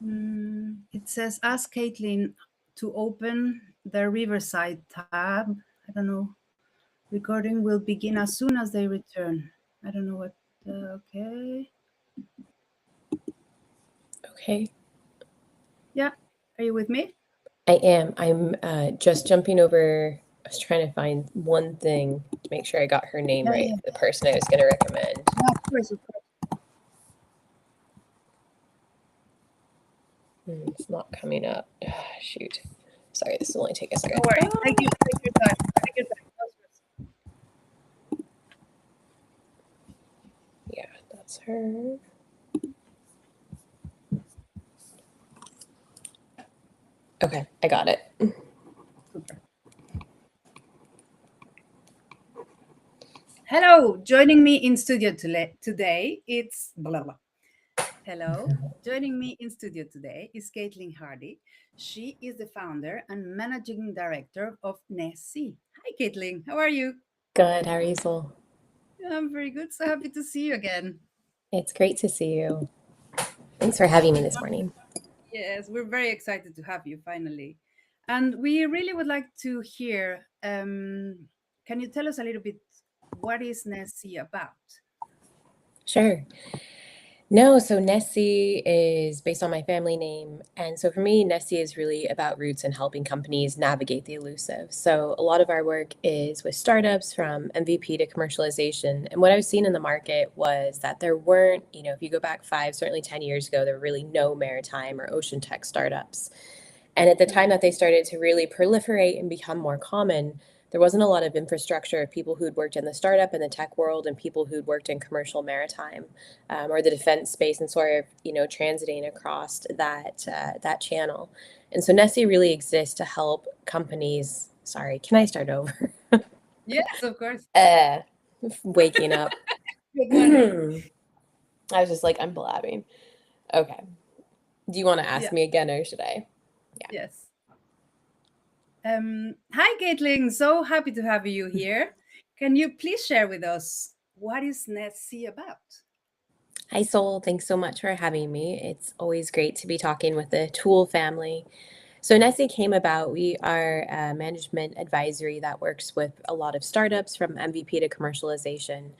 It says, ask Caitlin to open the Riverside tab. I don't know. Recording will begin as soon as they return. I don't know what. Okay. Okay. Yeah. Are you with me? I am. I'm just jumping over. I was trying to find one thing to make sure I got her name Yeah, right, yeah. the person I was going to recommend. Yeah, of course, of course. It's not coming up. Shoot. Sorry, this will only take a second. Don't worry. Take your time. Take your time. No stress. Yeah, that's her. Okay, I got it. Super. Hello. Joining me in studio today, it's blah, blah. Hello. Joining me in studio today is Caitlin Hardy. She is the founder and managing director of Nessie. Hi, Caitlin. How are you? Good. How are you, Soul? I'm very good. So happy to see you again. It's great to see you. Thanks for having me this morning. Yes, we're very excited to have you finally. And we really would like to hear, can you tell us a little bit what is Nessie about? Sure. No, so Nessie is based on my family name. And so for me, Nessie is really about roots and helping companies navigate the elusive. So a lot of our work is with startups from MVP to commercialization. And what I was seeing in the market was that there weren't, if you go back 5, certainly 10 years ago, there were really no maritime or ocean tech startups. And at the time that they started to really proliferate and become more common, there wasn't a lot of infrastructure of people who'd worked in the startup and the tech world and people who'd worked in commercial maritime or the defense space and sort of transiting across that channel. And so Nessie really exists to help companies. Sorry, can I start over? Yes, of course. uh, Waking up. Good morning. I was just like, I'm blabbing. Okay. Do you want to ask Yeah, me again or should I? Yeah. yes. Hi, Caitlin. So happy to have you here. Can you please share with us what is Nessie about? Hi, Soul. Thanks so much for having me. It's always great to be talking with the Tool family. So, Nessie came about. We are a management advisory that works with a lot of startups from MVP to commercialization.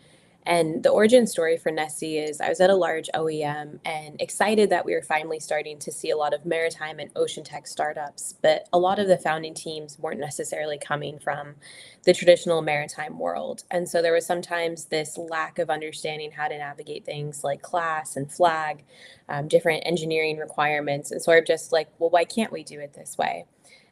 And the origin story for Nessie is I was at a large OEM and excited that we were finally starting to see a lot of maritime and ocean tech startups. But a lot of the founding teams weren't necessarily coming from the traditional maritime world. And so there was sometimes this lack of understanding how to navigate things like class and flag, different engineering requirements, and sort of just like, well, why can't we do it this way?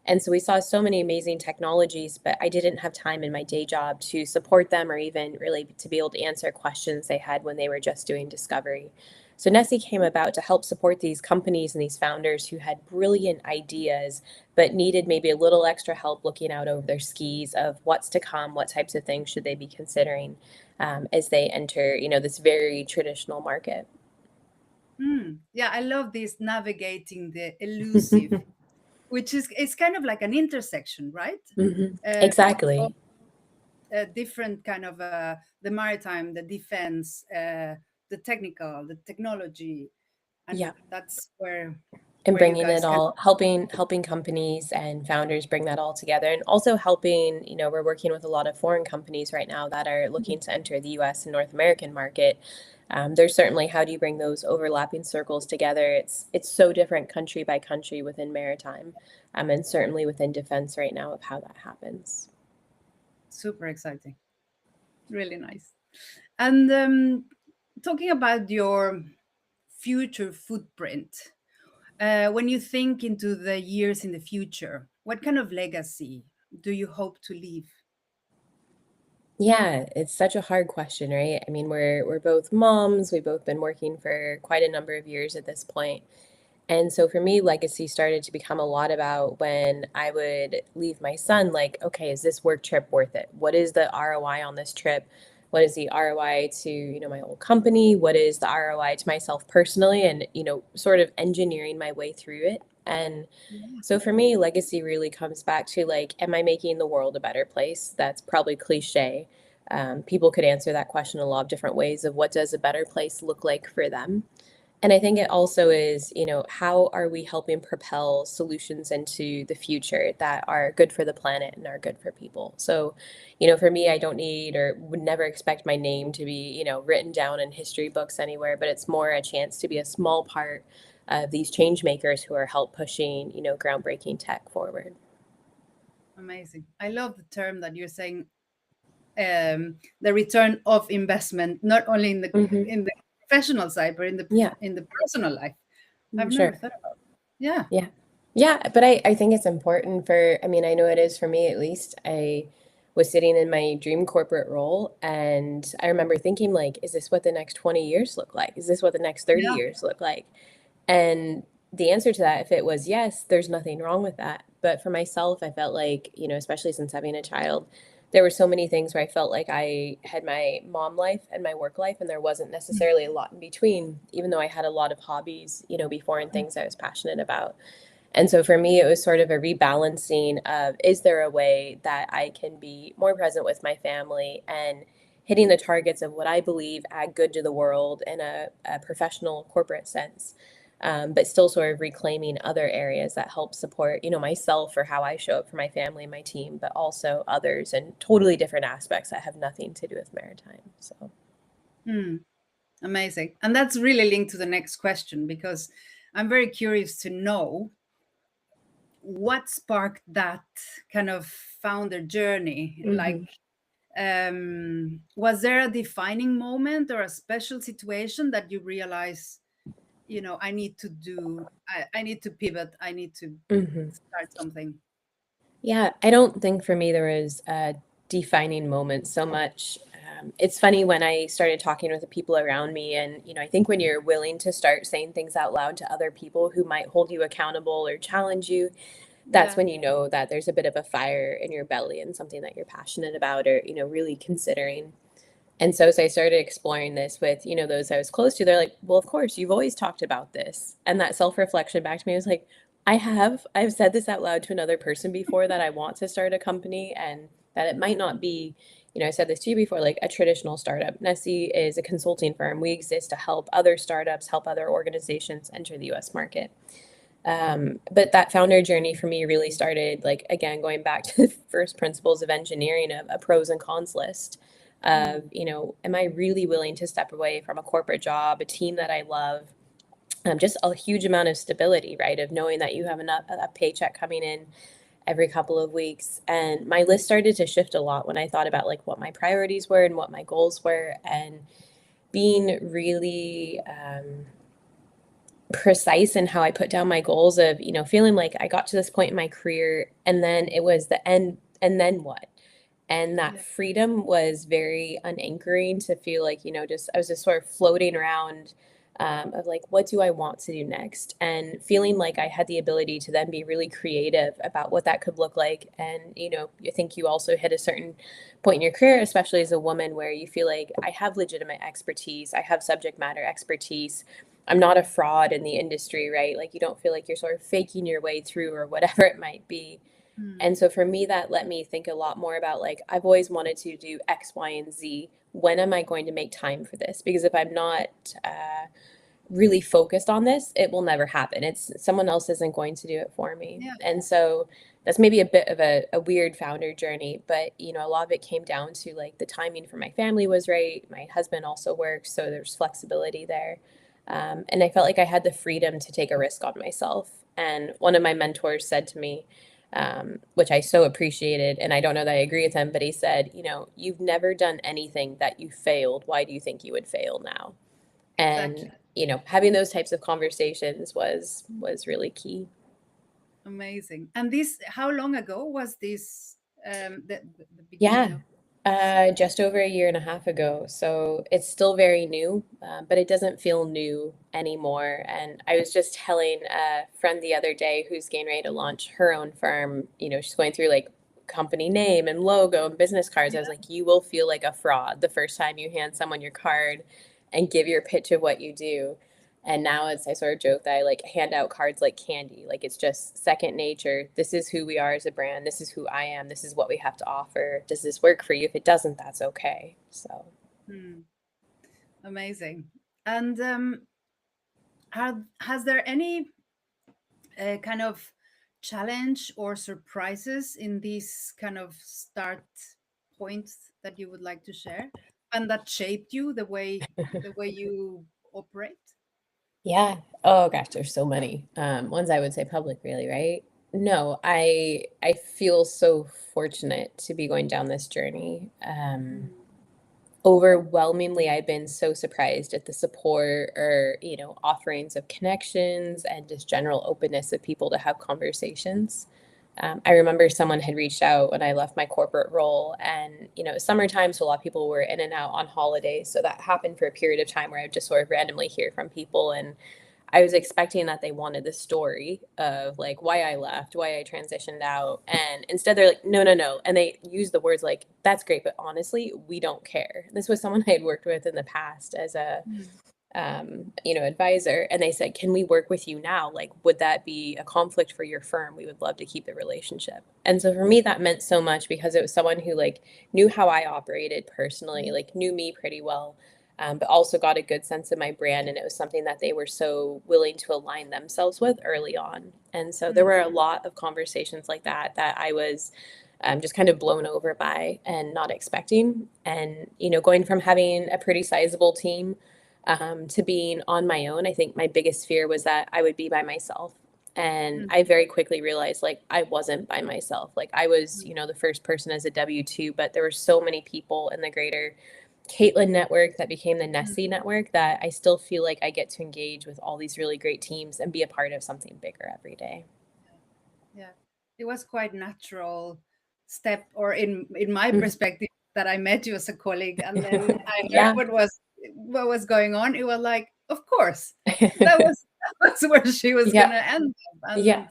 And so we saw so many amazing technologies, but I didn't have time in my day job to support them or even really to be able to answer questions they had when they were just doing discovery. So Nessie came about to help support these companies and these founders who had brilliant ideas, but needed maybe a little extra help looking out over their skis of what's to come, what types of things should they be considering as they enter, this very traditional market. Yeah, I love this navigating the elusive, which is it's kind of like an intersection, right? Of Exactly. different kind of the maritime, the defense, the technical, the technology, and Yeah. that's where And you bringing it guys can. all, helping companies and founders bring that all together, and also helping, we're working with a lot of foreign companies right now that are looking to enter the US and North American market. There's certainly how do you bring those overlapping circles together. It's so different country by country within maritime, and certainly within defense right now of how that happens. Super exciting, really nice. And talking about your future footprint, when you think into the years in the future, what kind of legacy do you hope to leave? Yeah, it's such a hard question, right? I mean, we're both moms. We've both been working for quite a number of years at this point. And so for me, legacy started to become a lot about when I would leave my son, like, okay, is this work trip worth it? What is the ROI on this trip? What is the ROI to, my old company? What is the ROI to myself personally? And, sort of engineering my way through it. And Yeah. so for me, legacy really comes back to like, am I making the world a better place? That's probably cliche. People could answer that question a lot of different ways of what does a better place look like for them. And I think it also is, how are we helping propel solutions into the future that are good for the planet and are good for people? So, for me, I don't need or would never expect my name to be, written down in history books anywhere, but it's more a chance to be a small part of these change makers who are help pushing, groundbreaking tech forward. Amazing. I love the term that you're saying, the return of investment, not only in the Mm-hmm. professional side, but Yeah, in the personal life. I've never sure. thought about it. Yeah. Yeah. Yeah, but I think it's important I mean, I know it is for me at least. I was sitting in my dream corporate role and I remember thinking like, is this what the next 20 years look like? Is this what the next 30 Yeah. years look like? And the answer to that, if it was yes, there's nothing wrong with that. But for myself, I felt like, especially since having a child, there were so many things where I felt like I had my mom life and my work life, and there wasn't necessarily a lot in between, even though I had a lot of hobbies, before and things I was passionate about. And so for me, it was sort of a rebalancing of, is there a way that I can be more present with my family and hitting the targets of what I believe add good to the world in a professional corporate sense, but still sort of reclaiming other areas that help support, myself or how I show up for my family and my team, but also others and totally different aspects that have nothing to do with maritime. So. Amazing. And that's really linked to the next question, because I'm very curious to know what sparked that kind of founder journey. Like, was there a defining moment or a special situation that you realize, I need to I need to pivot, I need to start something? Yeah, I don't think for me there was a defining moment so much. It's funny when I started talking with the people around me, and I think when you're willing to start saying things out loud to other people who might hold you accountable or challenge you, that's Yeah. when you know that there's a bit of a fire in your belly and something that you're passionate about or really considering. And so as I started exploring this with, those I was close to, they're like, well, of course, you've always talked about this. And that self-reflection back to me was like, I've said this out loud to another person before that I want to start a company and that it might not be, I said this to you before, like a traditional startup. Nessie is a consulting firm. We exist to help other startups, help other organizations enter the US market. But that founder journey for me really started, like, again, going back to the first principles of engineering of a pros and cons list of, am I really willing to step away from a corporate job, a team that I love, just a huge amount of stability, right? Of knowing that you have a paycheck coming in every couple of weeks. And my list started to shift a lot when I thought about like what my priorities were and what my goals were, and being really, precise in how I put down my goals of, feeling like I got to this point in my career and then it was the end and then what? And that Yeah. freedom was very unanchoring to feel like, just I was just sort of floating around of like, what do I want to do next? And feeling like I had the ability to then be really creative about what that could look like. And, I think you also hit a certain point in your career, especially as a woman, where you feel like I have legitimate expertise, I have subject matter expertise. I'm not a fraud in the industry, right? Like you don't feel like you're sort of faking your way through or whatever it might be. And so for me, that let me think a lot more about like, I've always wanted to do X, Y, and Z. When am I going to make time for this? Because if I'm not really focused on this, it will never happen. It's someone else isn't going to do it for me. Yeah. And so that's maybe a bit of a weird founder journey, but a lot of it came down to like the timing for my family was right. My husband also works, so there's flexibility there. And I felt like I had the freedom to take a risk on myself. And one of my mentors said to me, which I so appreciated, and I don't know that I agree with him, but he said, you've never done anything that you failed. Why do you think you would fail now? Exactly. And having those types of conversations was really key. Amazing. And this, how long ago was this? The beginning Yeah, of this? just over a year and a half ago. So it's still very new, but it doesn't feel new anymore. And I was just telling a friend the other day who's getting ready to launch her own firm, she's going through like company name and logo and business cards. I was like, you will feel like a fraud the first time you hand someone your card and give your pitch of what you do. And now I sort of joke that I like hand out cards like candy. Like it's just second nature. This is who we are as a brand. This is who I am. This is what we have to offer. Does this work for you? If it doesn't, that's okay. So Hmm. Amazing. And has there any kind of challenge or surprises in these kind of start points that you would like to share and that shaped you the way you operate? Yeah. Oh gosh, there's so many. Ones I would say public, really, right? No, I feel so fortunate to be going down this journey. Mm, Overwhelmingly, I've been so surprised at the support or, offerings of connections and just general openness of people to have conversations. I remember someone had reached out when I left my corporate role, and summertime, so a lot of people were in and out on holidays. So that happened for a period of time where I would just sort of randomly hear from people, and I was expecting that they wanted the story of like why I left, why I transitioned out. And instead they're like, no, no, no. And they use the words like, that's great, but honestly, we don't care. This was someone I had worked with in the past as a mm, advisor. And they said, can we work with you now? Like, would that be a conflict for your firm? We would love to keep the relationship. And so for me, that meant so much because it was someone who like knew how I operated personally, like knew me pretty well, but also got a good sense of my brand. And it was something that they were so willing to align themselves with early on. And so there mm, were a lot of conversations like that I was just kind of blown over by and not expecting. And, going from having a pretty sizable team to being on my own, I think my biggest fear was that I would be by myself. And mm, I very quickly realized like I wasn't by myself. Like I was, mm, the first person as a W-2, but there were so many people in the greater Caitlin network that became the mm. Nessie network that I still feel like I get to engage with all these really great teams and be a part of something bigger every day. Yeah, it was quite natural step, or in my Mhm. perspective, that I met you as a colleague, and then I heard Yeah. what was going on. It was like, of course, that was that was where she was Yeah. gonna end up. Yeah.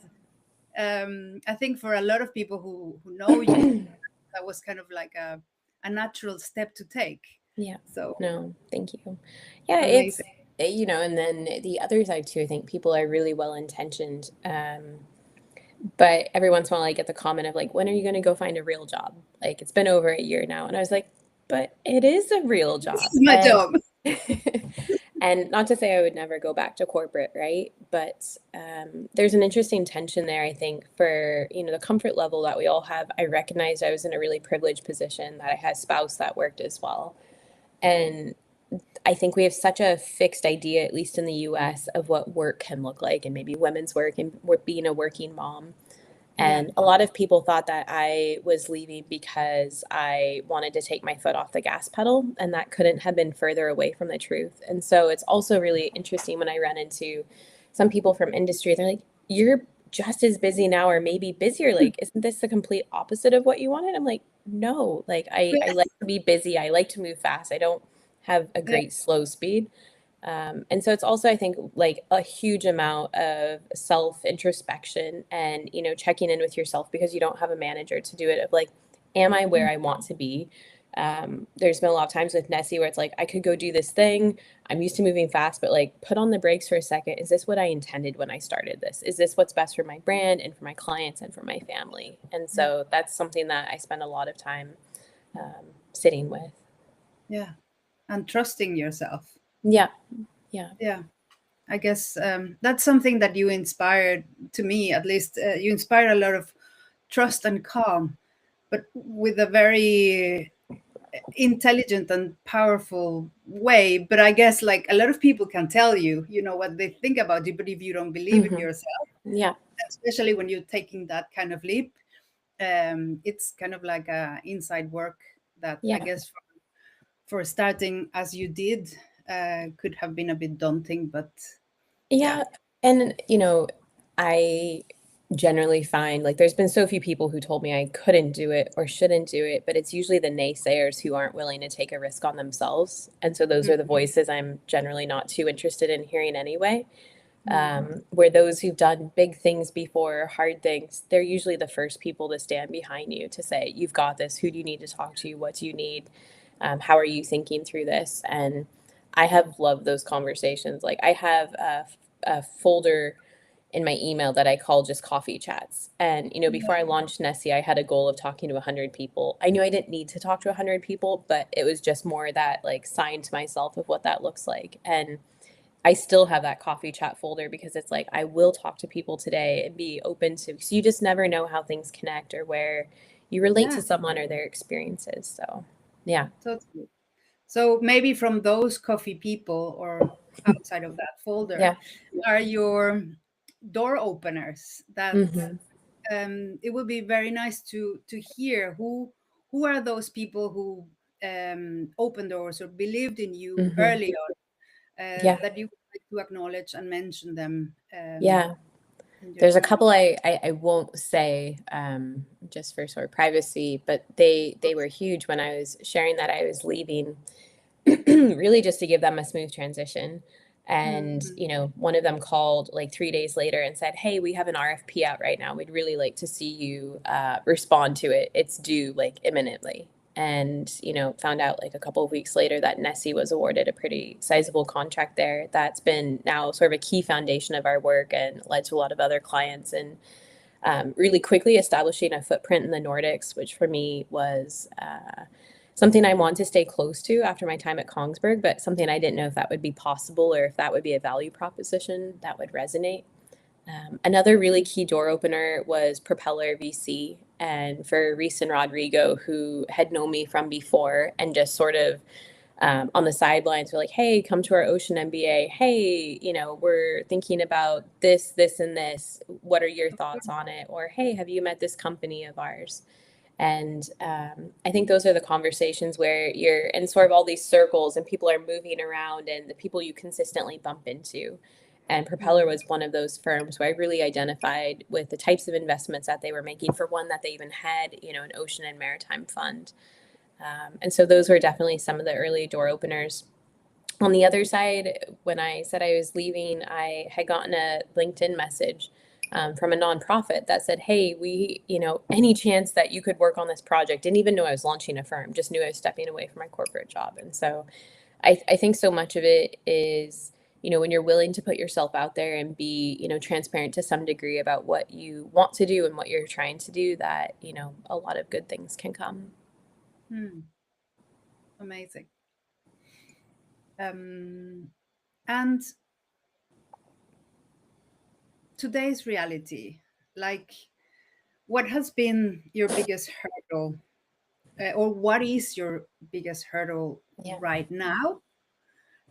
And I think for a lot of people who know you, that was kind of like a natural step to take. Yeah. So No, thank you. Yeah, amazing. and then the other side too, I think people are really well intentioned. But every once in a while I get the comment of like, when are you going to go find a real job? Like it's been over a year now. And I was like, but it is a real This job. is my And job. and not to say I would never go back to corporate, right? But there's an interesting tension there, I think, for the comfort level that we all have. I recognized I was in a really privileged position, that I had a spouse that worked as well. And I think we have such a fixed idea, at least in the US, of what work can look like and maybe women's work and being a working mom. Yeah. And a lot of people thought that I was leaving because I wanted to take my foot off the gas pedal, and that couldn't have been further away from the truth. And so it's also really interesting when I run into some people from industry, they're like, you're just as busy now or maybe busier. Like, isn't this the complete opposite of what you wanted? I'm like, no, like I like to be busy. I like to move fast. I don't have a Yeah. great slow speed. And so it's also, I think, like a huge amount of self introspection and, checking in with yourself because you don't have a manager to do it of like, am I where I want to be? There's been a lot of times with Nessie where it's like, I could go do this thing. I'm used to moving fast, but like, put on the brakes for a second. Is this what I intended when I started this? Is this what's best for my brand and for my clients and for my family? And Yeah. so that's something that I spend a lot of time sitting with. Yeah. And trusting yourself. Yeah. Yeah. Yeah. I guess that's something that you inspired, to me at least. You inspire a lot of trust and calm, but with a very intelligent and powerful way. But I guess like a lot of people can tell you, what they think about you, but if you don't believe in Hmm. yourself, Yeah. especially when you're taking that kind of leap, it's kind of like a inside work that I Yeah. guess for starting as you did could have been a bit daunting, but yeah. Yeah, and I generally find like there's been so few people who told me I couldn't do it or shouldn't do it, but it's usually the naysayers who aren't willing to take a risk on themselves. And so those are the Mm, voices I'm generally not too interested in hearing anyway. mm, Where those who've done big things before, hard things, they're usually the first people to stand behind you to say, you've got this. Who do you need to talk to? What do you need? How are you thinking through this? And I have loved those conversations. Like I have a folder in my email that I call just coffee chats. And, before I launched Nessie, I had a goal of talking to 100 people. I knew I didn't need to talk to 100 people, but it was just more that like sign to myself of what that looks like. And I still have that coffee chat folder because it's like I will talk to people today and be open to, because you just never know how things connect or where you relate to Yeah, someone or their experiences. So, yeah. totally. So maybe from those coffee people or outside of that folder Yeah. are your door openers that Hmm. it would be very nice to hear who are those people who opened doors or believed in you Hmm. early on, Yeah. that you would like to acknowledge and mention them Yeah. in your There's a journey. couple I won't say just for sort of privacy, but they were huge when I was sharing that I was leaving, really just to give them a smooth transition. And, Mm, one of them called like 3 days later and said, "Hey, we have an RFP out right now. We'd really like to see you respond to it. It's due like imminently." And, found out like a couple of weeks later that Nessie was awarded a pretty sizable contract there. That's been now sort of a key foundation of our work and led to a lot of other clients, and really quickly establishing a footprint in the Nordics, which for me was something I want to stay close to after my time at Kongsberg, but something I didn't know if that would be possible or if that would be a value proposition that would resonate. Another really key door opener was Propeller VC, and for Reese and Rodrigo, who had known me from before and just sort of on the sidelines were like, "Hey, come to our Ocean MBA. Hey, we're thinking about this, this, and this. What are your thoughts on it?" Or, "Hey, have you met this company of ours?" And I think those are the conversations where you're in sort of all these circles and people are moving around and the people you consistently bump into. And Propeller mm, was one of those firms where I really identified with the types of investments that they were making. For one, that they even had, an ocean and maritime fund. And so those were definitely some of the early door openers. On the other side, when I said I was leaving, I had gotten a LinkedIn message from a nonprofit that said, "Hey, any chance that you could work on this project?" Didn't even know I was launching a firm, just knew I was stepping away from my corporate job. And so I think so much of it is, when you're willing to put yourself out there and be, transparent to some degree about what you want to do and what you're trying to do, that, a lot of good things can come. mm, amazing. And today's reality, like, what has been your biggest hurdle, or what is your biggest hurdle Yeah. right now,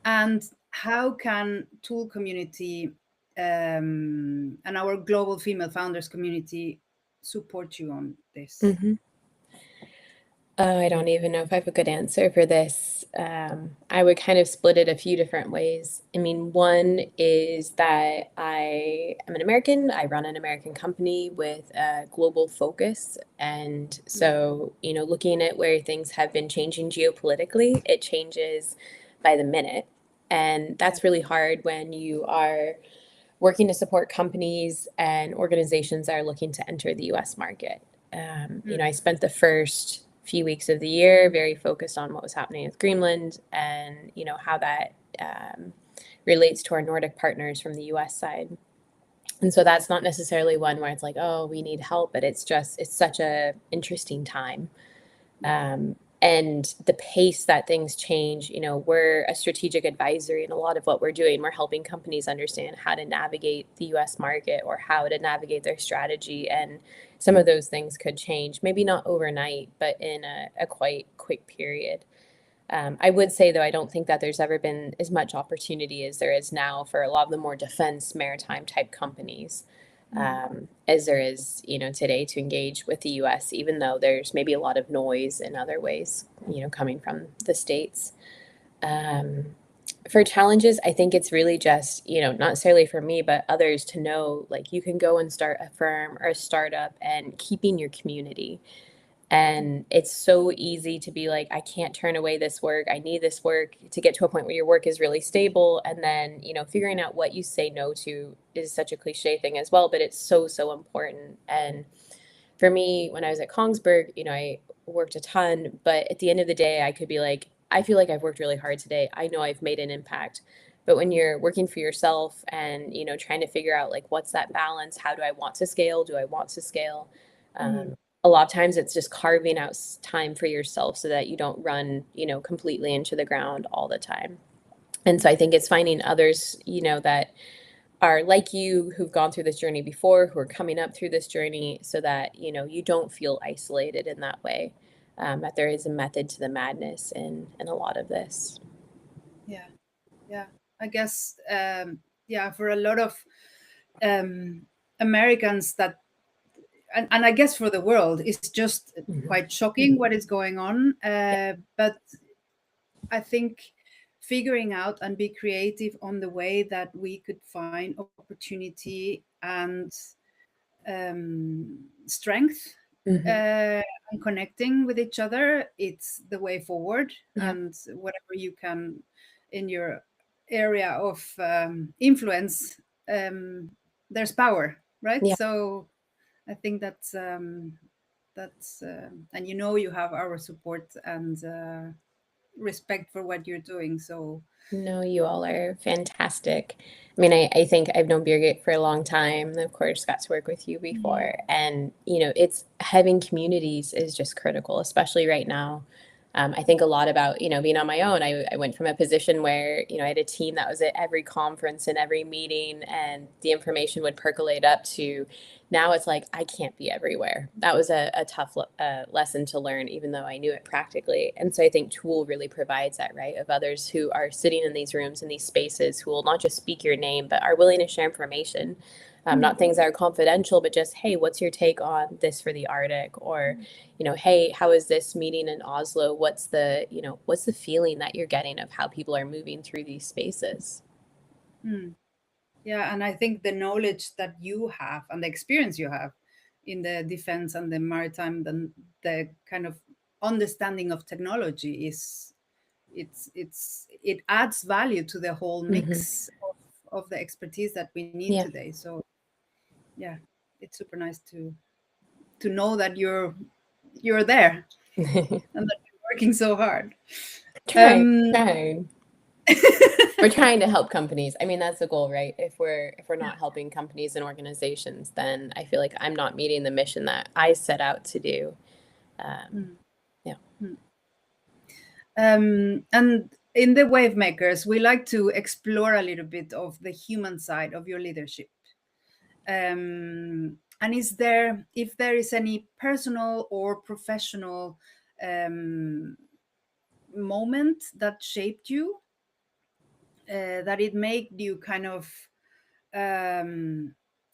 and how can Tool community and our global female founders community support you on this? Hmm. I don't even know if I have a good answer for this. I would kind of split it a few different ways. I mean, one is that I am an American. I run an American company with a global focus. And so, looking at where things have been changing geopolitically, it changes by the minute. And Yeah. that's really hard when you are working to support companies and organizations that are looking to enter the US market. I spent the first few weeks of the year very focused on what was happening with Greenland and, how that relates to our Nordic partners from the US side. And so that's not necessarily one where it's like, oh, we need help, but it's such a interesting time. And the pace that things change, we're a strategic advisory, and a lot of what we're doing, we're helping companies understand how to navigate the US market or how to navigate their strategy. And some of those things could change, maybe not overnight, but in a quite quick period. I would say, though, I don't think that there's ever been as much opportunity as there is now for a lot of the more defense maritime type companies, as there is, today to engage with the U.S., even though there's maybe a lot of noise in other ways, coming from the States. Um, for challenges, I think it's really just, not necessarily for me, but others to know, like, you can go and start a firm or a startup and keeping your community. And it's so easy to be like, I can't turn away this work. I need this work, to get to a point where your work is really stable. And then, figuring out what you say no to is such a cliche thing as well, but it's so, so important. And for me, when I was at Kongsberg, I worked a ton, but at the end of the day, I could be like, I feel like I've worked really hard today. I know I've made an impact. But when you're working for yourself and, trying to figure out like, what's that balance? How do I want to scale? Do I want to scale? Mm, A lot of times it's just carving out time for yourself so that you don't run, completely into the ground all the time. And so I think it's finding others, that are like you, who've gone through this journey before, who are coming up through this journey, so that, you don't feel isolated in that way. That there is a method to the madness in a lot of this. Yeah, yeah. I guess yeah, for a lot of Americans, that and I guess for the world, it's just quite shocking what is going on. But I think figuring out and be creative on the way that we could find opportunity and strength Mm-hmm. and connecting with each other, it's the way forward. Yeah. And whatever you can in your area of influence, there's power, right? Yeah. So I think that's and you have our support and respect for what you're doing. So No, you all are fantastic. I mean, I think I've known Birgit for a long time. Of course, got to work with you before. And, it's having communities is just critical, especially right now. I think a lot about, being on my own. I went from a position where, I had a team that was at every conference and every meeting, and the information would percolate up to now it's like, I can't be everywhere. That was a tough lesson to learn, even though I knew it practically. And so I think Tool really provides that, right? Of others who are sitting in these rooms, in these spaces, who will not just speak your name, but are willing to share information. Not things that are confidential, but just, hey, what's your take on this for the Arctic? Or, hey, how is this meeting in Oslo? What's the feeling that you're getting of how people are moving through these spaces? yeah, and I think the knowledge that you have and the experience you have in the defense and the maritime, the kind of understanding of technology is it adds value to the whole Mm-hmm. mix of the expertise that we need Yeah. today. So yeah, it's super nice to know that you're there and that you're working so hard. Trying, Um, trying. We're trying to help companies. I mean, that's the goal, right? If we're not helping companies and organizations, then I feel like I'm not meeting the mission that I set out to do. Yeah. and in the Wave Makers, we like to explore a little bit of the human side of your leadership. And if there is any personal or professional moment that shaped you, that it made you kind of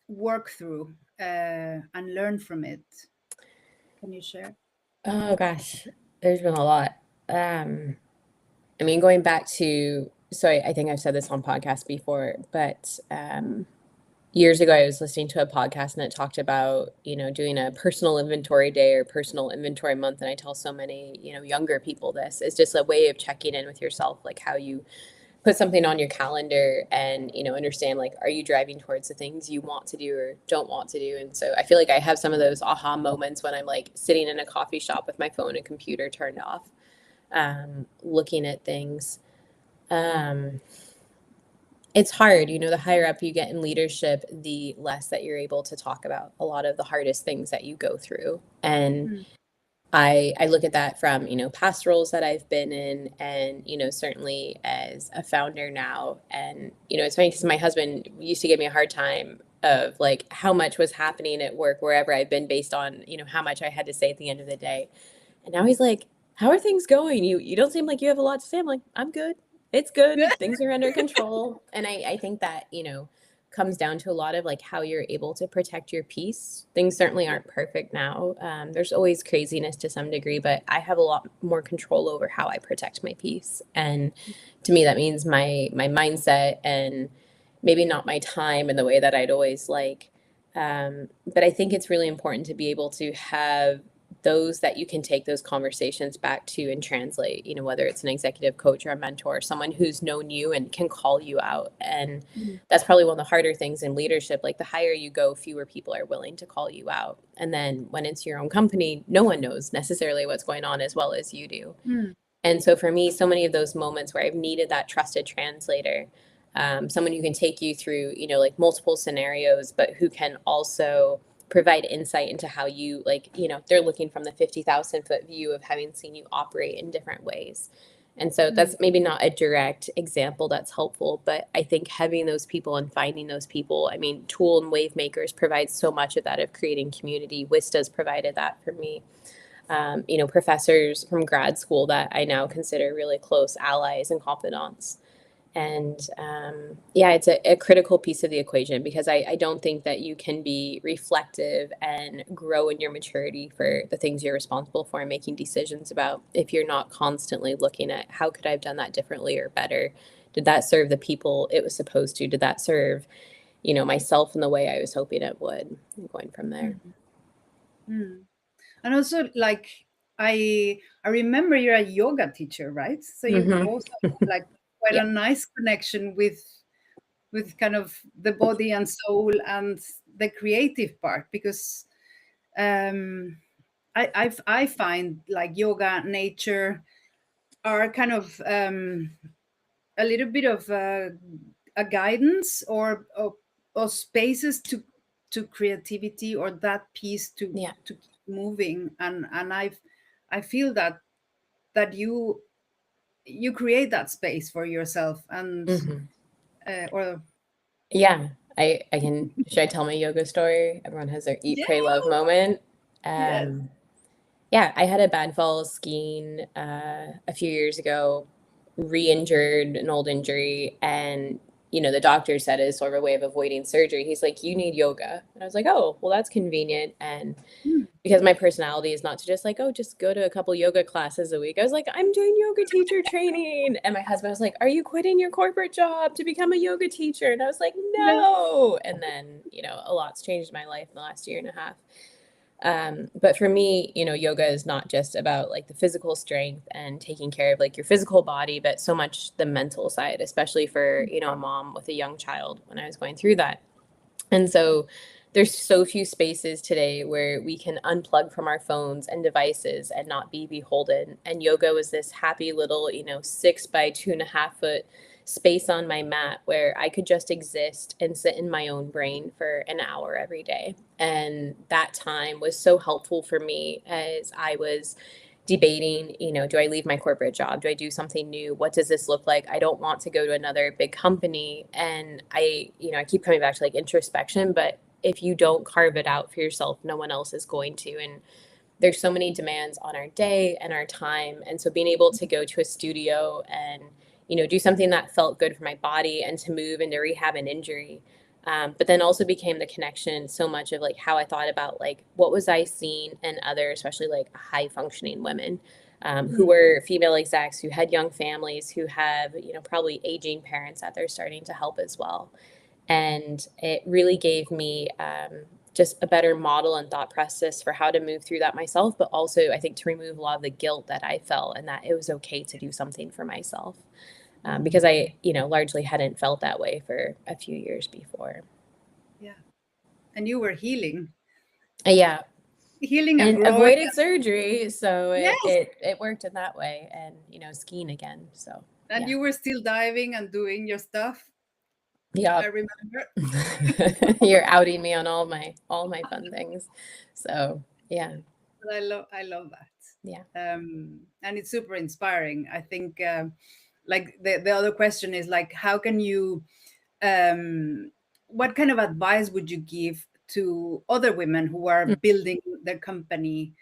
work through and learn from it. Can you share? Oh gosh, there's been a lot. I mean, going back to, so I think I've said this on podcast before, but years ago, I was listening to a podcast and it talked about, doing a personal inventory day or personal inventory month. And I tell so many, younger people this is just a way of checking in with yourself, like how you put something on your calendar and, understand, like, are you driving towards the things you want to do or don't want to do? And so I feel like I have some of those aha moments when I'm like sitting in a coffee shop with my phone and computer turned off, looking at things. Um, it's hard, the higher up you get in leadership, the less that you're able to talk about a lot of the hardest things that you go through. And I look at that from, past roles that I've been in and, certainly as a founder now. And, it's funny because my husband used to give me a hard time of like how much was happening at work, wherever I've been, based on, how much I had to say at the end of the day. And now he's like, how are things going? You don't seem like you have a lot to say. I'm like, I'm good. It's good. Things are under control. And I think that, comes down to a lot of like how you're able to protect your peace. Things certainly aren't perfect now. There's always craziness to some degree, but I have a lot more control over how I protect my peace. And to me, that means my mindset and maybe not my time in the way that I'd always like. But I think it's really important to be able to have those that you can take those conversations back to and translate, whether it's an executive coach or a mentor, someone who's known you and can call you out. And that's probably one of the harder things in leadership. Like the higher you go, fewer people are willing to call you out. And then when it's your own company, no one knows necessarily what's going on as well as you do. And so for me, so many of those moments where I've needed that trusted translator, someone who can take you through, like multiple scenarios, but who can also provide insight into how you, like, they're looking from the 50,000 foot view of having seen you operate in different ways. And so that's maybe not a direct example that's helpful, but I think having those people and finding those people, I mean, Tool and Wave Makers provide so much of that, of creating community. Wista's provided that for me. Professors from grad school that I now consider really close allies and confidants. And it's a critical piece of the equation, because I don't think that you can be reflective and grow in your maturity for the things you're responsible for and making decisions about if you're not constantly looking at how could I have done that differently or better? Did that serve the people it was supposed to? Did that serve, myself in the way I was hoping it would? And going from there. And also, like, I remember you're a yoga teacher, right? So you also like quite a nice connection with kind of the body and soul and the creative part, because I find like yoga, nature are kind of a little bit of a guidance or spaces to creativity, or that piece to keep moving. And I feel that you create that space for yourself. And I can. Should I tell my yoga story? Everyone has their eat, pray, love moment. I had a bad fall skiing a few years ago, re-injured an old injury, and the doctor said as sort of a way of avoiding surgery, he's like, you need yoga. And I was like, oh, well, that's convenient. And because my personality is not to just like, oh, just go to a couple yoga classes a week, I was like, I'm doing yoga teacher training. And my husband was like, are you quitting your corporate job to become a yoga teacher? And I was like, no. And then a lot's changed in my life in the last year and a half. But for me, yoga is not just about like the physical strength and taking care of like your physical body, but so much the mental side, especially for, a mom with a young child when I was going through that. And so there's so few spaces today where we can unplug from our phones and devices and not be beholden. And yoga was this happy little, 6 by 2.5 foot space on my mat where I could just exist and sit in my own brain for an hour every day. And that time was so helpful for me as I was debating, do I leave my corporate job? Do I do something new? What does this look like? I don't want to go to another big company. And I keep coming back to like introspection, but if you don't carve it out for yourself, no one else is going to. And there's so many demands on our day and our time. And so being able to go to a studio and do something that felt good for my body and to move and to rehab an injury. But then also became the connection so much of like how I thought about like what was I seeing in other, especially like high functioning women who were female execs, who had young families, who have, probably aging parents that they're starting to help as well. And it really gave me just a better model and thought process for how to move through that myself, but also I think to remove a lot of the guilt that I felt and that it was okay to do something for myself. Because I, largely hadn't felt that way for a few years before. Yeah. And you were healing. Yeah. Healing and avoided surgery. So yes. it worked in that way. And, skiing again. So. And you were still diving and doing your stuff. Yeah. I remember. You're outing me on all my fun things. So, yeah. I love that. Yeah. And it's super inspiring. I think like the other question is like, how can you what kind of advice would you give to other women who are building their company?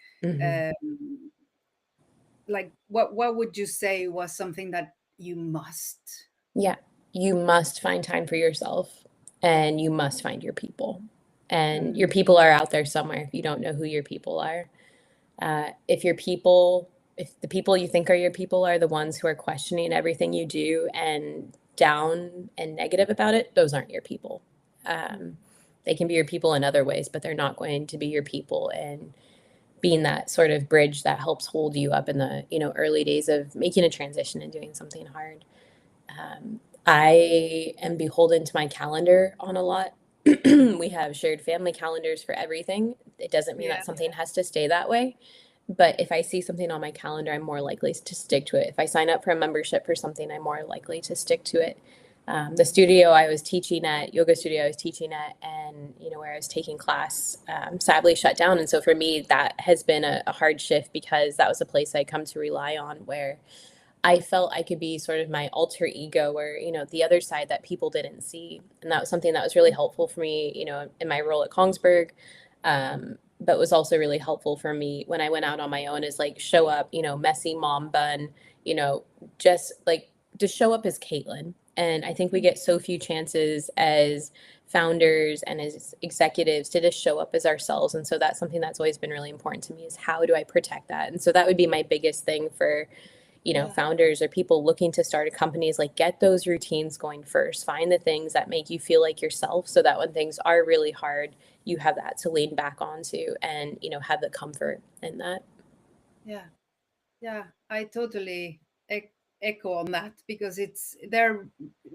Like what would you say was something that you must? Yeah, you must find time for yourself, and you must find your people. And your people are out there somewhere if you don't know who your people are. If the people you think are your people are the ones who are questioning everything you do and down and negative about it, those aren't your people. They can be your people in other ways, but they're not going to be your people. And being that sort of bridge that helps hold you up in the early days of making a transition and doing something hard. I am beholden to my calendar on a lot. We have shared family calendars for everything. It doesn't mean that something has to stay that way. But if I see something on my calendar, I'm more likely to stick to it. If I sign up for a membership for something, I'm more likely to stick to it. The studio I was teaching at, yoga studio I was teaching at, and where I was taking class, sadly shut down. And so for me, that has been a hard shift because that was a place I come to rely on where I felt I could be sort of my alter ego or, the other side that people didn't see. And that was something that was really helpful for me, in my role at Kongsberg. But was also really helpful for me when I went out on my own is like show up, messy mom bun, you know, just like just show up as Caitlin. And I think we get so few chances as founders and as executives to just show up as ourselves. And so that's something that's always been really important to me is how do I protect that? And so that would be my biggest thing for Yeah. founders or people looking to start a company is like get those routines going first. Find the things that make you feel like yourself so that when things are really hard, you have that to lean back onto and, have the comfort in that. Yeah. Yeah. I totally echo on that because they're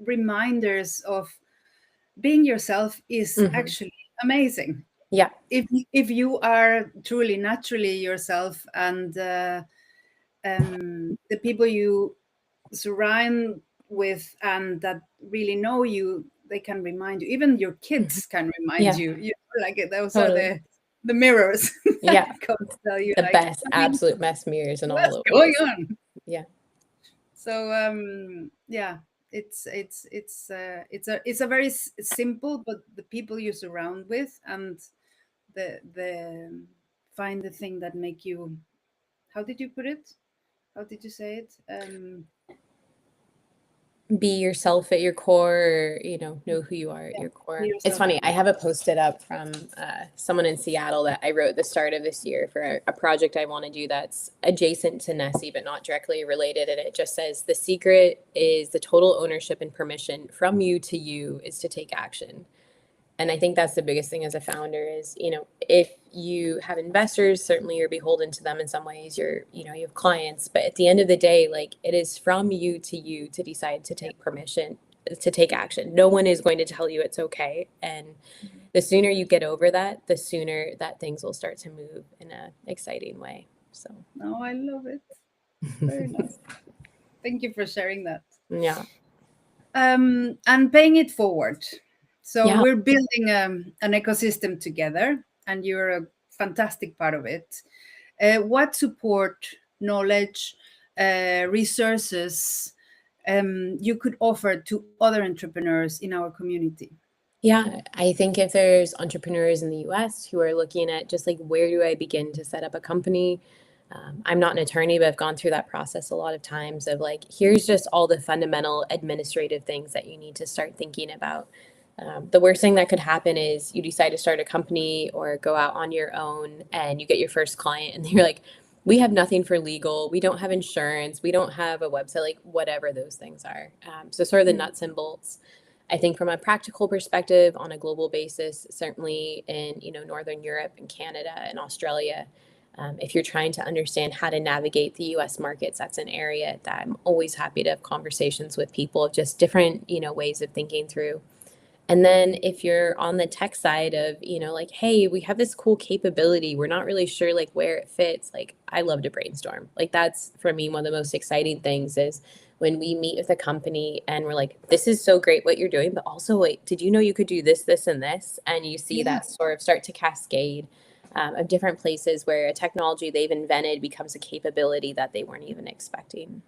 reminders of being yourself is actually amazing. Yeah. If you are truly naturally yourself and the people you surround with and that really know you, they can remind you. Even your kids can remind Yeah. you. Like those Totally. are the mirrors. Yeah. That tell you The like, best absolute mess mirrors and all what's over. going on. Yeah. So yeah, it's a very simple, but the people you surround with and the find the thing that make you. How did you put it? How did you say it? Be yourself at your core, know who you are at your core. It's funny. I have a post-it up from someone in Seattle that I wrote at the start of this year for a project I want to do that's adjacent to Nessie, but not directly related. And it just says, the secret is the total ownership and permission from you to you is to take action. And I think that's the biggest thing as a founder is, if you have investors, certainly you're beholden to them in some ways, you have clients, but at the end of the day, like it is from you to decide to take permission, to take action. No one is going to tell you it's okay. And the sooner you get over that, the sooner that things will start to move in an exciting way. So. Oh, I love it. Very nice. Thank you for sharing that. Yeah. And paying it forward. So Yeah. we're building an ecosystem together, and you're a fantastic part of it. What support, knowledge, resources you could offer to other entrepreneurs in our community? Yeah, I think if there's entrepreneurs in the US who are looking at just like where do I begin to set up a company? I'm not an attorney, but I've gone through that process a lot of times of like, here's just all the fundamental administrative things that you need to start thinking about. The worst thing that could happen is you decide to start a company or go out on your own and you get your first client and you're like, we have nothing for legal. We don't have insurance. We don't have a website, like whatever those things are. So sort of the nuts and bolts. I think from a practical perspective on a global basis, certainly in, Northern Europe and Canada and Australia, if you're trying to understand how to navigate the US markets, that's an area that I'm always happy to have conversations with people of just different, ways of thinking through. And then if you're on the tech side of, like, hey, we have this cool capability, we're not really sure like where it fits. Like I love to brainstorm. Like that's for me one of the most exciting things is when we meet with a company and we're like, this is so great what you're doing, but also wait, did you know you could do this, this, and this? And you see that sort of start to cascade of different places where a technology they've invented becomes a capability that they weren't even expecting.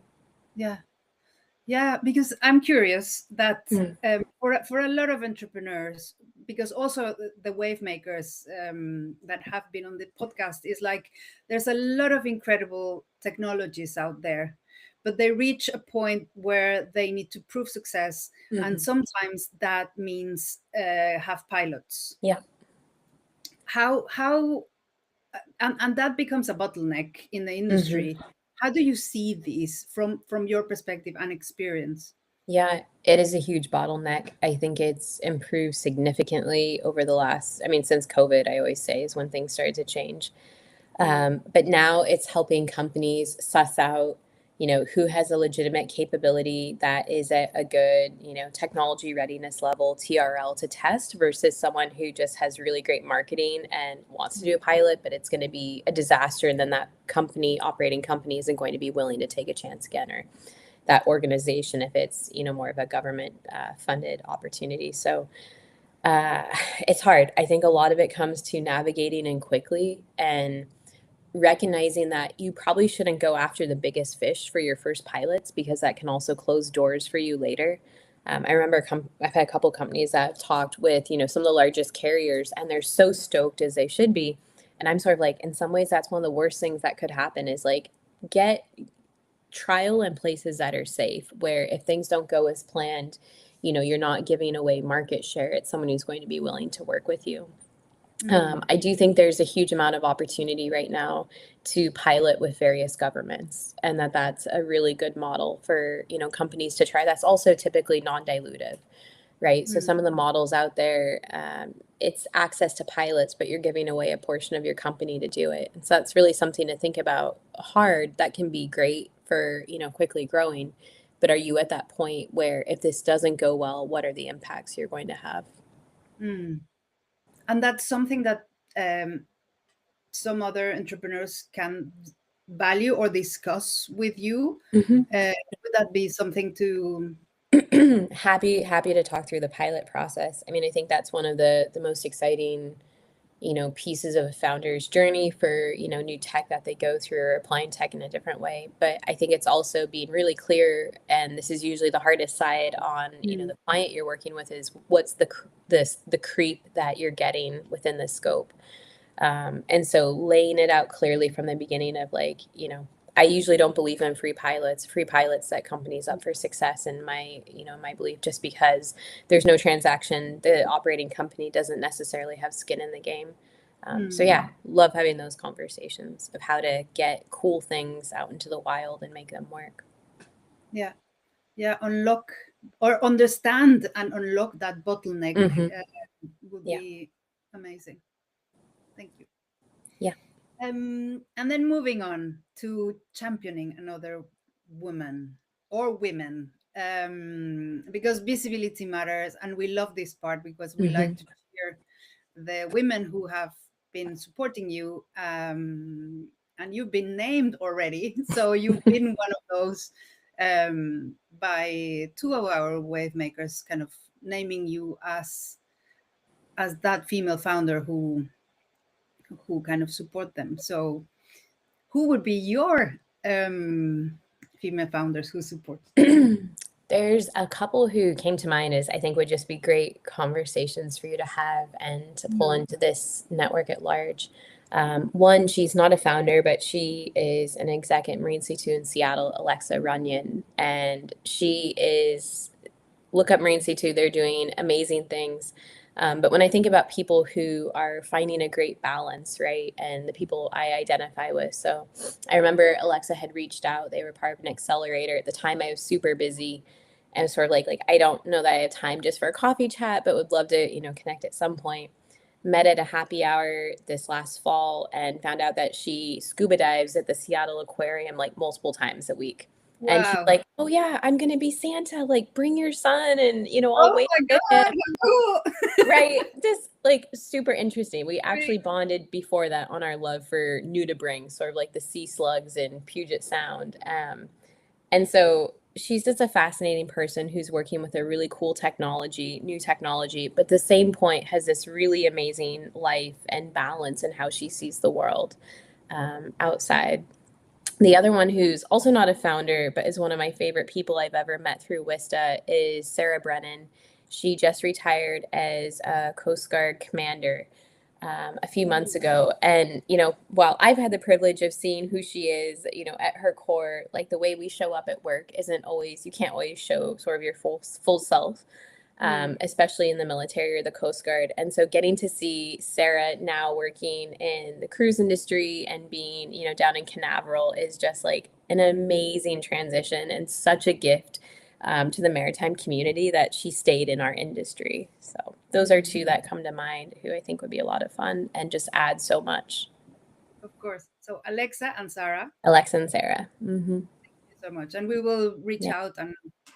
Yeah. Yeah, because I'm curious that for a lot of entrepreneurs, because also the wave makers that have been on the podcast is like there's a lot of incredible technologies out there, but they reach a point where they need to prove success, and sometimes that means have pilots. Yeah. How and that becomes a bottleneck in the industry. How do you see these from your perspective and experience? Yeah, it is a huge bottleneck. I think it's improved significantly over the last, since COVID, I always say is when things started to change. But now it's helping companies suss out, who has a legitimate capability that is at a good, technology readiness level, TRL to test versus someone who just has really great marketing and wants to do a pilot, but it's going to be a disaster. And then that operating company isn't going to be willing to take a chance again, or that organization if it's, more of a government funded opportunity. So it's hard. I think a lot of it comes to navigating and quickly. And recognizing that you probably shouldn't go after the biggest fish for your first pilots because that can also close doors for you later. I remember I've had a couple companies that have talked with, some of the largest carriers, and they're so stoked as they should be. And I'm sort of like, in some ways, that's one of the worst things that could happen is like get trial in places that are safe, where if things don't go as planned, you're not giving away market share. It's someone who's going to be willing to work with you. I do think there's a huge amount of opportunity right now to pilot with various governments, and that's a really good model for companies to try. That's also typically non-dilutive, right? So some of the models out there, it's access to pilots, but you're giving away a portion of your company to do it. And so that's really something to think about hard. That can be great for quickly growing, but are you at that point where if this doesn't go well, what are the impacts you're going to have? And that's something that some other entrepreneurs can value or discuss with you. Would that be something to happy to talk through the pilot process? I mean, I think that's one of the most exciting pieces of a founder's journey for new tech that they go through, or applying tech in a different way. But I think it's also being really clear, and this is usually the hardest side on the client you're working with, is what's the creep that you're getting within the scope. And so laying it out clearly from the beginning of like, I usually don't believe in free pilots set companies up for success in my belief, just because there's no transaction. The operating company doesn't necessarily have skin in the game. So yeah, love having those conversations of how to get cool things out into the wild and make them work. Yeah. Unlock or understand and unlock that bottleneck would be amazing. Thank you. Yeah. And then moving on to championing another woman or women, because visibility matters, and we love this part because we like to cheer the women who have been supporting you, and you've been named already. So you've been one of those by two of our wave makers, kind of naming you as that female founder who kind of support them. So who would be your female founders who support? There's a couple who came to mind as I think would just be great conversations for you to have and to pull into this network at large. One, she's not a founder, but she is an exec at Marine C2 in Seattle, Alexa Runyon. And she is, look up Marine C2, they're doing amazing things. But when I think about people who are finding a great balance, right, and the people I identify with, so I remember Alexa had reached out. They were part of an accelerator. At the time, I was super busy and sort of like I don't know that I have time just for a coffee chat, but would love to, connect at some point. Met at a happy hour this last fall and found out that she scuba dives at the Seattle Aquarium like multiple times a week. Wow. And she's like, oh yeah, I'm going to be Santa, like bring your son and, I'll wait. Oh my God. Right. Just like super interesting. We actually bonded before that on our love for nudibranchs, sort of like the sea slugs in Puget Sound. And so she's just a fascinating person who's working with a really cool technology, new technology, but the same point has this really amazing life and balance in how she sees the world outside. The other one who's also not a founder, but is one of my favorite people I've ever met through Wista is Sarah Brennan. She just retired as a Coast Guard commander a few months ago. And, while I've had the privilege of seeing who she is, at her core, like the way we show up at work isn't always, you can't always show sort of your full self. Especially in the military or the Coast Guard. And so getting to see Sarah now working in the cruise industry and being, down in Canaveral is just like an amazing transition and such a gift to the maritime community that she stayed in our industry. So those are two that come to mind who I think would be a lot of fun and just add so much. Of course. So Alexa and Sarah. Alexa and Sarah. Thank you so much. And we will reach out and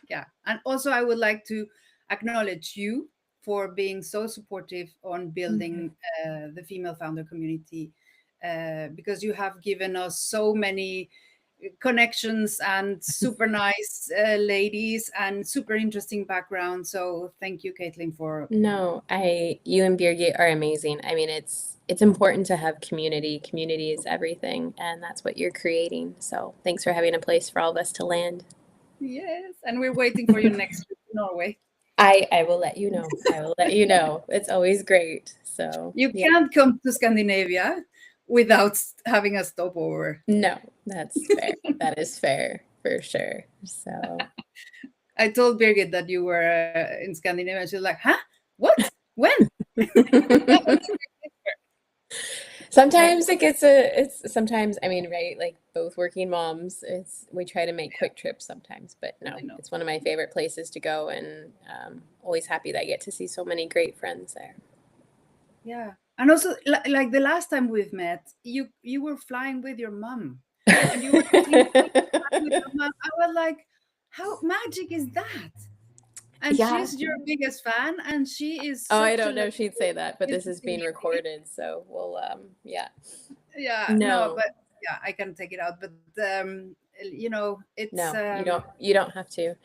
And also I would like to acknowledge you for being so supportive on building the female founder community, because you have given us so many connections and super nice ladies and super interesting background. So thank you, Caitlin, for No, you and Birgit are amazing. I mean, it's important to have community. Community is everything, and that's what you're creating. So thanks for having a place for all of us to land. yes, and we're waiting for your next trip to Norway. I will let you know. I will let you know. It's always great. So You yeah. can't come to Scandinavia without having a stopover. No, that's fair. That is fair for sure. So I told Birgit that you were in Scandinavia. She's like, "Huh? What? When?" sometimes it's sometimes, I mean, right, like both working moms, we try to make quick trips sometimes, but no, I know. it's one of my favorite places to go, and always happy that I get to see so many great friends there. Yeah, and also like the last time we've met, you were flying with your mom, and you were with your mom. I was like, how magic is that? And Yeah. she's your biggest fan, and she is Oh, I such a don't know if she'd say that, but this is interesting being lady. recorded, so we'll yeah. Yeah, no, No. but yeah, I can take it out. But it's No, you don't have to.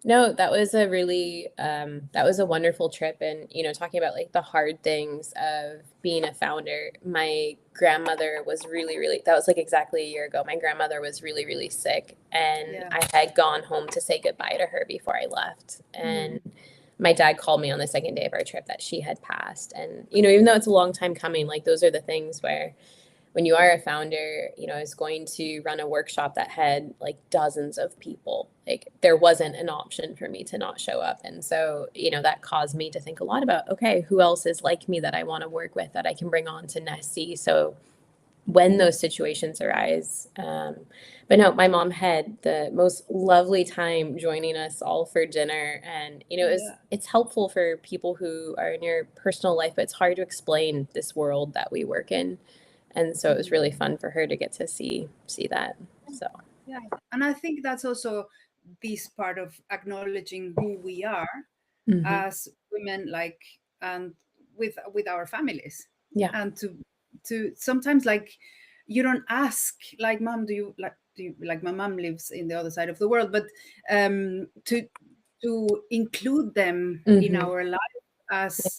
No, that was a really that was a wonderful trip, and talking about like the hard things of being a founder. My grandmother was really, that was like exactly a year ago. My grandmother was really sick, and yeah. I had gone home to say goodbye to her before I left. And Mm. my dad called me on the second day of our trip that she had passed. And even though it's a long time coming, like those are the things where when you are a founder, I was going to run a workshop that had like dozens of people. Like there wasn't an option for me to not show up. And so, that caused me to think a lot about, okay, who else is like me that I want to work with, that I can bring on to Nessie. So when those situations arise, but no, my mom had the most lovely time joining us all for dinner. And, Yeah. it's helpful for people who are in your personal life, but it's hard to explain this world that we work in. And so it was really fun for her to get to see that. So Yeah, and I think that's also this part of acknowledging who we are mhm. as women, like, and with our families, Yeah. and to sometimes, like, you don't ask, like, mom, do you like, my mom lives in the other side of the world, but to include them in Mhm. our life as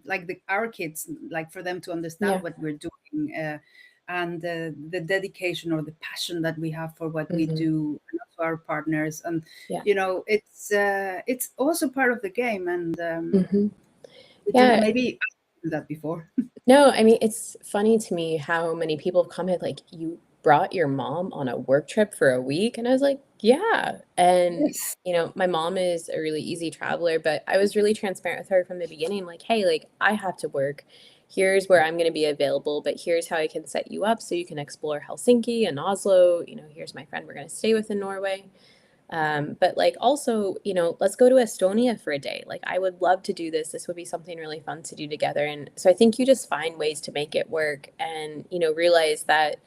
like our kids, like for them to understand Yeah. what we're doing, and the dedication or the passion that we have for what we Mhm. do, and also our partners. And Yeah. it's also part of the game, and Mhm. we didn't Yeah. maybe do that before. No, I mean, it's funny to me how many people have commented like, "You brought your mom on a work trip for a week?" And I was like, "Yeah." And, Yes. my mom is a really easy traveler, but I was really transparent with her from the beginning, like, "Hey, like, I have to work. Here's where I'm gonna be available, but here's how I can set you up so you can explore Helsinki and Oslo. Here's my friend we're gonna stay with in Norway." But like also, let's go to Estonia for a day. Like I would love to do this. This would be something really fun to do together. And so I think you just find ways to make it work, and, realize that,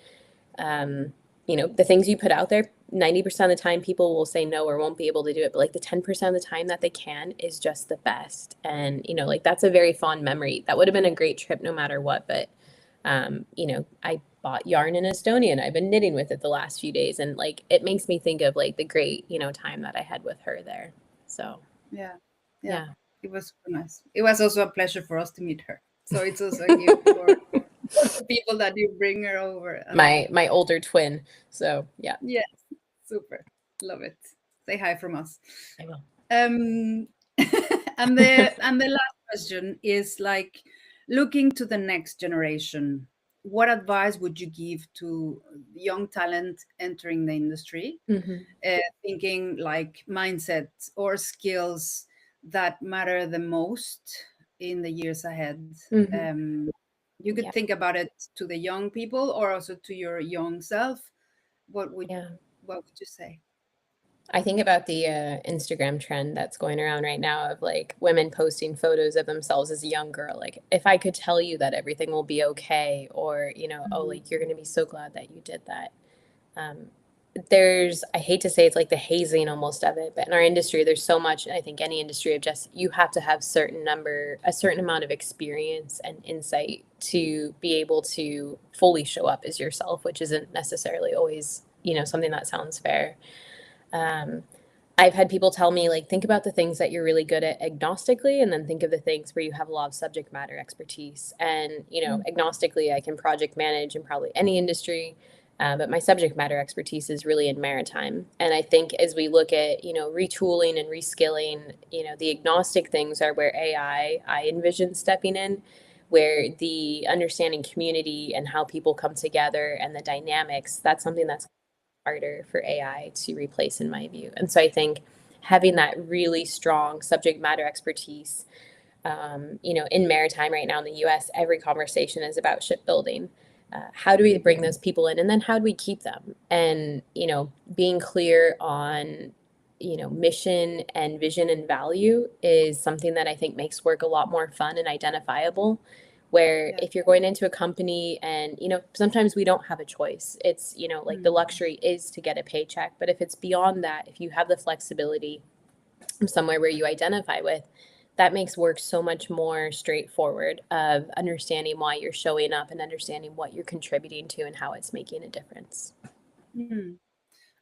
the things you put out there, 90% of the time people will say no or won't be able to do it. But like the 10% of the time that they can is just the best. And, like that's a very fond memory. That would have been a great trip no matter what. But I bought yarn in Estonia and I've been knitting with it the last few days. And like, it makes me think of like the great, time that I had with her there. So, Yeah, yeah, yeah. it was super nice. It was also a pleasure for us to meet her, so it's also a gift for the people that you bring her over. And My older twin. So yeah, yes, super, love it. Say hi from us. I will. um and the last question is, like, looking to the next generation, what advice would you give to young talent entering the industry, Mhm. thinking like mindset or skills that matter the most in the years ahead? Mhm. You could Yeah. think about it to the young people or also to your young self. what would Yeah. what would you say? I think about the Instagram trend that's going around right now of like women posting photos of themselves as a young girl. Like, if I could tell you that everything will be okay, or, oh, Mhm. like you're going to be so glad that you did that. Um, I hate to say it's like the hazing almost of it, but in our industry, there's so much, and I think any industry, of just you have to have a certain amount of experience and insight to be able to fully show up as yourself, which isn't necessarily always something that sounds fair. I've had people tell me, like, think about the things that you're really good at agnostically, and then think of the things where you have a lot of subject matter expertise. And, agnostically, I can project manage in probably any industry, but my subject matter expertise is really in maritime. And I think as we look at, retooling and reskilling, the agnostic things are where I envision stepping in, where the understanding community and how people come together and the dynamics, that's something that's harder for AI to replace, in my view. And so I think having that really strong subject matter expertise, in maritime right now in the US, every conversation is about shipbuilding. How do we bring those people in, and then how do we keep them? And, being clear on, mission and vision and value is something that I think makes work a lot more fun and identifiable. Where if you're going into a company and, sometimes we don't have a choice. It's, like the luxury is to get a paycheck. But if it's beyond that, if you have the flexibility somewhere where you identify with, that makes work so much more straightforward of understanding why you're showing up and understanding what you're contributing to and how it's making a difference. And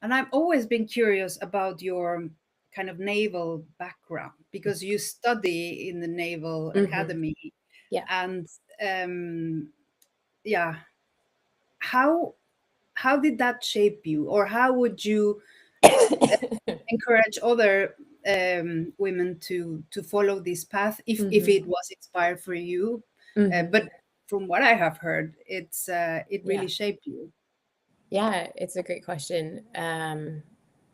I've always been curious about your kind of naval background, because you study in the Naval Academy. Yeah. And how did that shape you, or how would you encourage other women to follow this path if it was inspired for you? But from what I have heard, it really shaped you. Yeah, it's a great question.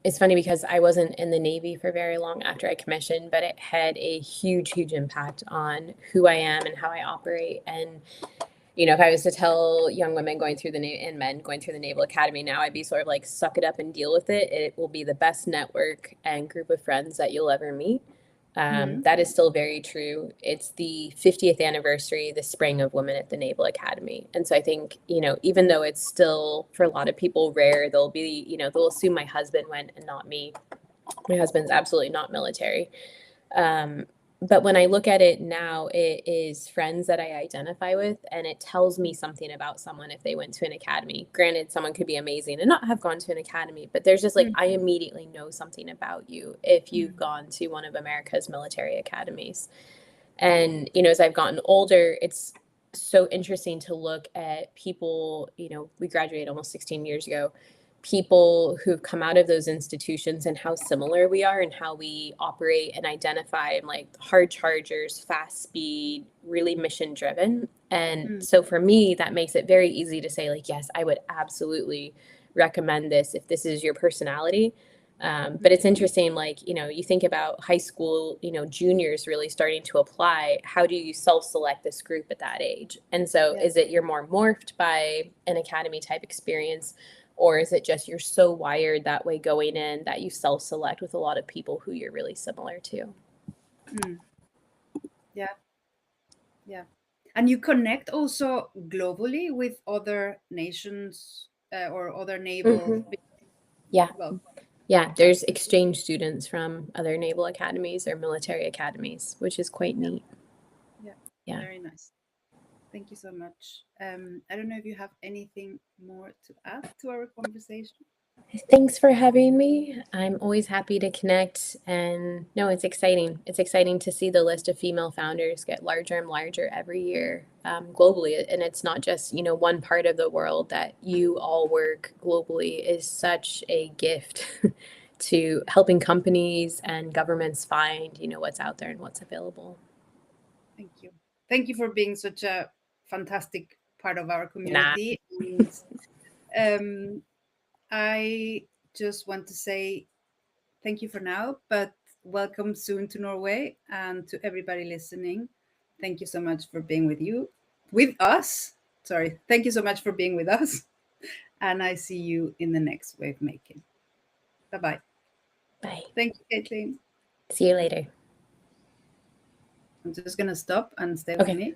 It's funny because I wasn't in the Navy for very long after I commissioned, but it had a huge, huge impact on who I am and how I operate. And, if I was to tell young women going through and men going through the Naval Academy now, I'd be sort of like, suck it up and deal with it. It will be the best network and group of friends that you'll ever meet. That is still very true. It's the 50th anniversary this spring of Women at the Naval Academy. And so I think, even though it's still for a lot of people rare, they'll assume my husband went and not me. My husband's absolutely not military. But when I look at it now, it is friends that I identify with, and it tells me something about someone if they went to an academy. Granted, someone could be amazing and not have gone to an academy, but there's just like, I immediately know something about you if you've gone to one of America's military academies. And, as I've gotten older, it's so interesting to look at people, we graduated almost 16 years ago, people who've come out of those institutions and how similar we are and how we operate and identify, and like hard chargers, fast speed, really mission driven. And so for me, that makes it very easy to say, like, yes, I would absolutely recommend this if this is your personality. But it's interesting, like, you think about high school, juniors really starting to apply. How do you self-select this group at that age? And so is it you're more morphed by an academy type experience? Or is it just you're so wired that way going in that you self-select with a lot of people who you're really similar to? Yeah. And you connect also globally with other nations or other naval. Yeah. Yeah, there's exchange students from other naval academies or military academies, which is quite neat. Yeah. Very nice. Thank you so much. I don't know if you have anything more to add to our conversation. Thanks for having me. I'm always happy to connect. And no, it's exciting. It's exciting to see the list of female founders get larger and larger every year globally. And it's not just, one part of the world. That you all work globally is such a gift to helping companies and governments find, what's out there and what's available. Thank you. Thank you for being such a fantastic part of our community. And, I just want to say thank you for now, but welcome soon to Norway, and to everybody listening. Thank you so much for being with us. Sorry. Thank you so much for being with us. And I see you in the next wave making. Bye-bye. Bye. Thank you, Caitlin. See you later. I'm just going to stop and stay with me.